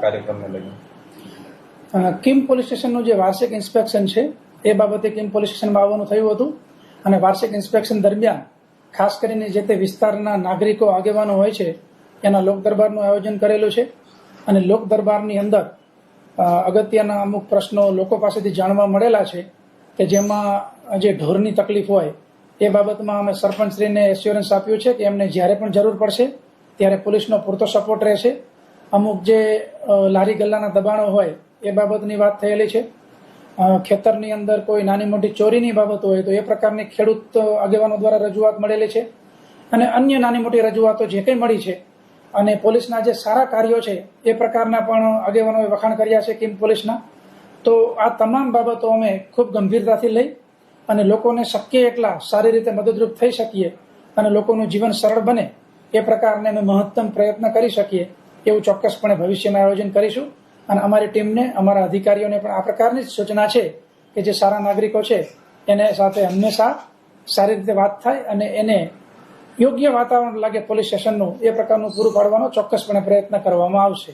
કાર્યક્રમને લઈને? Kim police સ્ટેશનનું જે વાર્ષિક ઇન્સ્પેક્શન છે એ બાબતે કિમ પોલીસ સ્ટેશનમાં આવવાનું થયું હતું અને વાર્ષિક ઇન્સ્પેક્શન દરમિયાન ખાસ કરીને જે તે વિસ્તારના નાગરિકો આગેવાનો હોય છે એના લોક દરબારનું આયોજન કરેલું છે અને લોક દરબારની અંદર અગત્યના અમુક પ્રશ્નો લોકો પાસેથી જાણવા મળેલા છે કે જેમાં જે ઢોરની તકલીફ હોય એ બાબતમાં અમે સરપંચશ્રીને એશ્યોરન્સ આપ્યું છે કે એમને જ્યારે પણ જરૂર પડશે ત્યારે પોલીસનો પૂરતો સપોર્ટ રહેશે. અમુક જે લારી ગલ્લાના દબાણો હોય એ બાબતની વાત થયેલી છે. ખેતરની અંદર કોઈ નાની મોટી ચોરીની બાબત હોય તો એ પ્રકારની ખેડૂત આગેવાનો દ્વારા રજૂઆત મળેલી છે અને અન્ય નાની મોટી રજૂઆતો જે કંઈ મળી છે અને પોલીસના જે સારા કાર્યો છે એ પ્રકારના પણ આગેવાનોએ વખાણ કર્યા છે કિમ પોલીસના. તો આ તમામ બાબતો અમે ખૂબ ગંભીરતાથી લઈ અને લોકોને શક્ય એટલા સારી રીતે મદદરૂપ થઈ શકીએ અને લોકોનું જીવન સરળ બને એ પ્રકારને અમે મહત્તમ પ્રયત્ન કરી શકીએ એવું ચોક્કસપણે ભવિષ્યમાં આયોજન કરીશું. અને અમારી ટીમને, અમારા અધિકારીઓને પણ આ પ્રકારની જ સૂચના છે કે જે સારા નાગરિકો છે એને સાથે હંમેશા સારી રીતે વાત થાય અને એને યોગ્ય વાતાવરણ લાગે પોલીસ સ્ટેશનનું એ પ્રકારનું પૂરું પાડવાનો ચોક્કસપણે પ્રયત્ન કરવામાં આવશે.